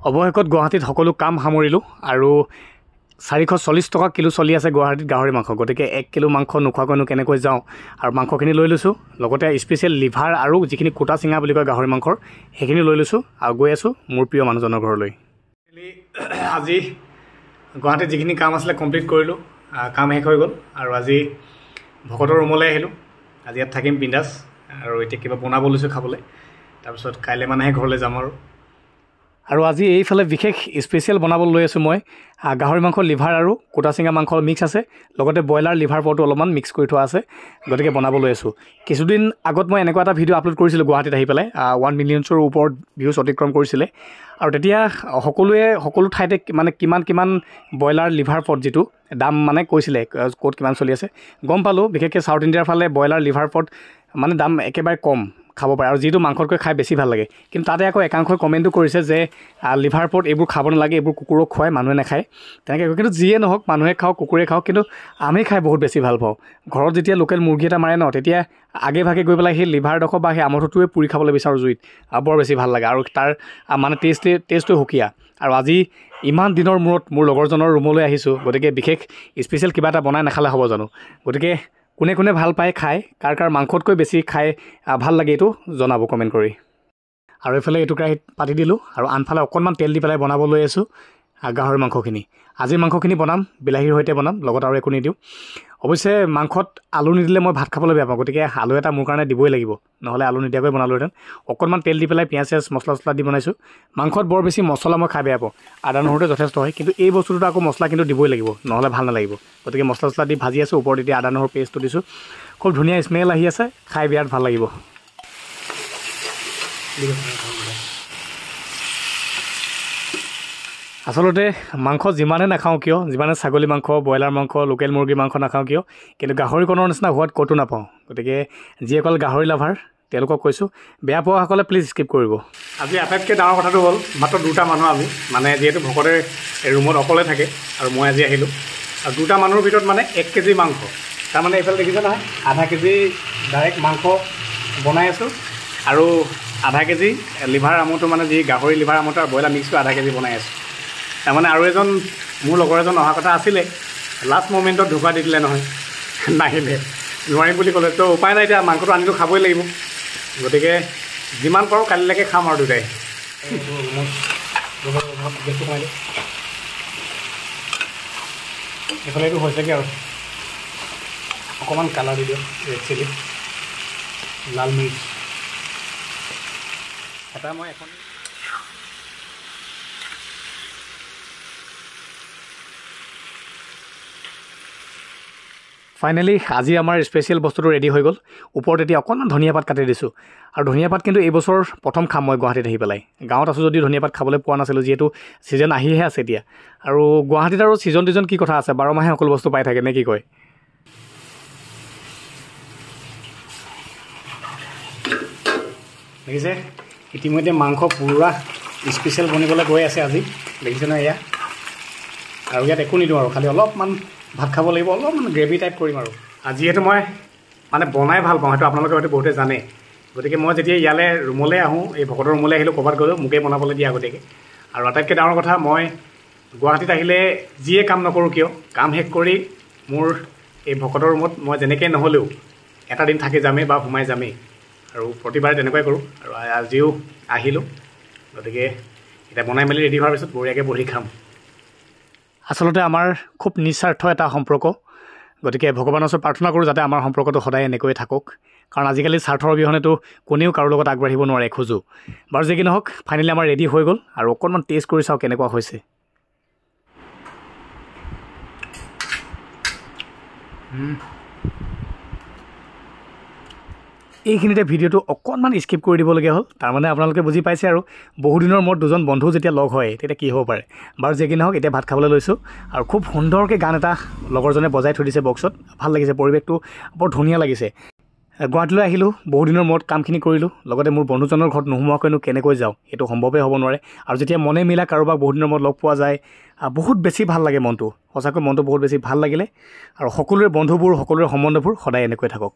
অৱশেষত গুৱাহাটীত সকলো কাম সামৰিলোঁ আৰু 440 টকা কিলো চলি আছে গুৱাহাটীত গাহৰি মাংস। গতিকে 1 কিলো মাংস নোখোৱাকৈনো কেনেকৈ যাওঁ, আৰু মাংসখিনি লৈ লৈছোঁ, লগতে স্পেচিয়েল লিভাৰ আৰু যিখিনি কোটা চিঙা বুলি কয় গাহৰি মাংসৰ সেইখিনি লৈ লৈছোঁ আৰু গৈ আছোঁ মোৰ প্ৰিয় মানুহজনৰ ঘৰলৈ। আজি গুৱাহাটীত যিখিনি কাম আছিলে কমপ্লিট কৰিলোঁ, কাম শেষ হৈ গ'ল আৰু আজি ভকতৰ ৰুমলৈ আহিলোঁ। আজি ইয়াত থাকিম বিন্দাছ, আৰু এতিয়া কিবা বনাব লৈছোঁ খাবলৈ, তাৰপিছত কাইলৈ মানেহে ঘৰলৈ যাম আৰু আজি এইফালে বিশেষ স্পেচিয়েল বনাব লৈ আছোঁ মই। গাহৰি মাংস লিভাৰ আৰু কোটা চিঙা মাংস মিক্স আছে, লগতে ব্ৰইলাৰ লিভাৰ পৰটো অলপমান মিক্স কৰি থোৱা আছে, গতিকে বনাব লৈ আছোঁ। কিছুদিন আগত মই এনেকুৱা এটা ভিডিঅ' আপলোড কৰিছিলোঁ গুৱাহাটীত আহি পেলাই, 1 মিলিয়নছৰ ওপৰত ভিউজ অতিক্ৰম কৰিছিলে, আৰু তেতিয়া সকলো ঠাইতে মানে কিমান ব্ৰইলাৰ লিভাৰ পট যিটো দাম মানে কৈছিলে ক'ত কিমান চলি আছে গম পালোঁ। বিশেষকৈ চাউথ ইণ্ডিয়াৰ ফালে ব্ৰইলাৰ লিভাৰ পট মানে দাম একেবাৰে কম, খাব পাৰে, আৰু যিটো মাংসতকৈ খাই বেছি ভাল লাগে। কিন্তু তাতে আকৌ একাংশই কমেণ্টো কৰিছে যে লিভাৰ পট এইবোৰ খাব নালাগে, এইবোৰ কুকুৰক খুৱাই, মানুহে নাখায় তেনেকৈ। কিন্তু যিয়ে নহওক, মানুহে খাওক কুকুৰে খাওক, কিন্তু আমি খাই বহুত বেছি ভাল পাওঁ। ঘৰত যেতিয়া লোকেল মুৰ্গী এটা মাৰে ন, তেতিয়া আগে ভাগে গৈ পেলাই সেই লিভাৰডোখৰ বা সেই আমঠুটোৱে পুৰি খাবলৈ বিচাৰোঁ জুইত, বৰ বেছি ভাল লাগে, আৰু তাৰ মানে টেষ্টটো সুকীয়া। আৰু আজি ইমান দিনৰ মূৰত মোৰ লগৰজনৰ ৰুমলৈ আহিছোঁ, গতিকে বিশেষ স্পেচিয়েল কিবা এটা বনাই নাখালে হ'ব জানো। গতিকে কোনে কোনে ভাল পায় খাই, কাৰ মাংসতকৈ বেছি খাই ভাল লাগে, এইটো জনাব কমেণ্ট কৰি। আৰু এইফালে এইটো কেৰাহীত পাতি দিলোঁ, আৰু আনফালে অকণমান তেল দি পেলাই বনাব লৈ আছোঁ গাহৰি মাংসখিনি। আজিৰ মাংসখিনি বনাম বিলাহীৰ সৈতে বনাম, লগত আৰু একো নিদিওঁ। অৱশ্যে মাংসত আলু নিদিলে মই ভাত খাবলৈ বেয়া পাওঁ, গতিকে আলু এটা মোৰ কাৰণে দিবই লাগিব, নহ'লে আলু নিদিয়াকৈ বনালোহেঁতেন। অকণমান তেল দি পেলাই পিঁয়াজ মছলা দি বনাইছোঁ। মাংসত বৰ বেছি মছলা মই খাই বেয়া পাওঁ, আদা নহৰুতে যথেষ্ট হয়, কিন্তু এই বস্তুটোত আকৌ মছলা কিন্তু দিবই লাগিব, নহ'লে ভাল নালাগিব। গতিকে মছলা দি ভাজি আছোঁ, ওপৰত এতিয়া আদা নহৰু পেষ্টটো দিছোঁ, খুব ধুনীয়া স্মেল আহি আছে, খাই বিৰাট ভাল লাগিব। আচলতে মাংস যিমানে নাখাওঁ কিয়, যিমানে ছাগলী মাংস, ব্ৰইলাৰ মাংস, লোকেল মুৰ্গীৰ মাংস নাখাওঁ কিয়, কিন্তু গাহৰিকণৰ নিচিনা সোৱাদ ক'তো নাপাওঁ। গতিকে যিসকল গাহৰি লাভাৰ তেওঁলোকক কৈছোঁ, বেয়া পোৱাসকলে প্লিজ স্কিপ কৰিব। আজি আটাইতকৈ ডাঙৰ কথাটো হ'ল মাত্ৰ 2টা মানুহ আমি, মানে যিহেতু ভকতে ৰুমত অকলে থাকে আৰু মই আজি আহিলোঁ, আৰু 2টা মানুহৰ ভিতৰত মানে 1 কেজি মাংস, তাৰমানে এইফালে দেখিছে নহয়, আধা কেজি ডাইৰেক্ট মাংস বনাই আছোঁ, আৰু আধা কেজি লিভাৰ আমুটো, মানে যি গাহৰি লিভাৰ আমুটো আৰু ব্ৰইলাৰ মিক্সটো আধা কেজি বনাই আছোঁ। তাৰমানে আৰু এজন মোৰ লগৰ এজন অহা কথা আছিলে, লাষ্ট মমেণ্টত ঢোকা দি দিলে নহয়, নাহিলে, নোৱাৰিম বুলি ক'লে। তো উপায় নাই, এতিয়া মাংসটো আনিতো খাবই লাগিব, গতিকে যিমান পাৰোঁ কালিলৈকে খাম আৰু দুটাই। এইফালে এইটো হৈছেগৈ, আৰু অকণমান কালাৰ দি দিওঁ, ৰেড চিলি, লাল মিৰ্চ এটা মই এখন। ফাইনেলি আজি আমাৰ স্পেচিয়েল বস্তুটো ৰেডি হৈ গ'ল। ওপৰত এতিয়া অকণমান ধনিয়া পাত কাটি দিছোঁ, আৰু ধনিয়া পাত কিন্তু এইবছৰ প্ৰথম খাম মই গুৱাহাটীত আহি পেলাই। গাঁৱত আছোঁ যদিও ধনিয়া পাত খাবলৈ পোৱা নাছিলোঁ, যিহেতু ছিজন আহিহে আছে এতিয়া। আৰু গুৱাহাটীত আৰু ছিজন কি কথা আছে, 12 মাহে সকলো বস্তু পাই থাকে নে কি কয়। দেখিছে ইতিমধ্যে মাংস পুৰা স্পেচিয়েল বনিবলৈ গৈ আছে আজি, দেখিছে নহয় এয়া। আৰু ইয়াত একো নিদিওঁ, আৰু খালি অলপমান ভাত খাব লাগিব, অলপমান গ্ৰেভি টাইপ কৰিম। আৰু যিহেতু মই মানে বনাই ভাল পাওঁ, সেইটো আপোনালোকে হয়তো বহুতে জানে, গতিকে মই যেতিয়া ইয়ালৈ ৰুমলৈ আহোঁ, এই ভকতৰ ৰুমলৈ আহিলোঁ, ক'ৰবাত গ'লেও মোকেই বনাবলৈ দিয়ে আগতীয়াকৈ। আৰু আটাইতকৈ ডাঙৰ কথা, মই গুৱাহাটীত আহিলে যিয়ে কাম নকৰোঁ কিয়, কাম শেষ কৰি মোৰ এই ভকতৰ ৰুমত মই যেনেকৈ নহ'লেও এটা দিন থাকি যামেই বা সোমাই যামেই, আৰু প্ৰতিবাৰে তেনেকুৱাই কৰোঁ। আৰু আজিও আহিলোঁ, গতিকে এতিয়া বনাই মেলি ৰেডি হোৱাৰ পিছত বঢ়িয়াকৈ বহি খাম। আচলতে আমাৰ খুব নিস্বাৰ্থ এটা সম্পৰ্ক, গতিকে ভগৱানৰ ওচৰত প্ৰাৰ্থনা কৰোঁ যাতে আমাৰ সম্পৰ্কটো সদায় এনেকৈয়ে থাকক, কাৰণ আজিকালি স্বাৰ্থৰ অবিহনেতো কোনেও কাৰো লগত আগবাঢ়িব নোৱাৰে খোজো। বাৰু যি কি নহওক, ফাইনেলি আমাৰ ৰেডি হৈ গ'ল, আৰু অকণমান টেষ্ট কৰি চাওঁ কেনেকুৱা হৈছে। এইখিনিতে ভিডিঅ'টো অকণমান স্কিপ কৰি দিবলগীয়া হ'ল, তাৰমানে আপোনালোকে বুজি পাইছে। আৰু বহুদিনৰ মূৰত 2জন বন্ধু যেতিয়া লগ হয় তেতিয়া কি হ'ব পাৰে। বাৰু যি কি নহওক, এতিয়া ভাত খাবলৈ লৈছোঁ, আৰু খুব সুন্দৰকৈ গান এটা লগৰজনে বজাই থৈ দিছে বক্সত, ভাল লাগিছে, পৰিৱেশটো বৰ ধুনীয়া লাগিছে। গুৱাহাটীলৈ আহিলোঁ, বহুদিনৰ মূৰত কামখিনি কৰিলোঁ, লগতে মোৰ বন্ধুজনৰ ঘৰত নোসোমোৱাকৈনো কেনেকৈ যাওঁ, সেইটো সম্ভৱেই হ'ব নোৱাৰে। আৰু যেতিয়া মনে মিলা কাৰোবাক বহুদিনৰ মূৰত লগ পোৱা যায়, বহুত বেছি ভাল লাগে মনটো, সঁচাকৈ মনটো বহুত বেছি ভাল লাগিলে। আৰু সকলোৰে বন্ধুবোৰ, সকলোৰে সম্বন্ধবোৰ সদায় এনেকৈ থাকক।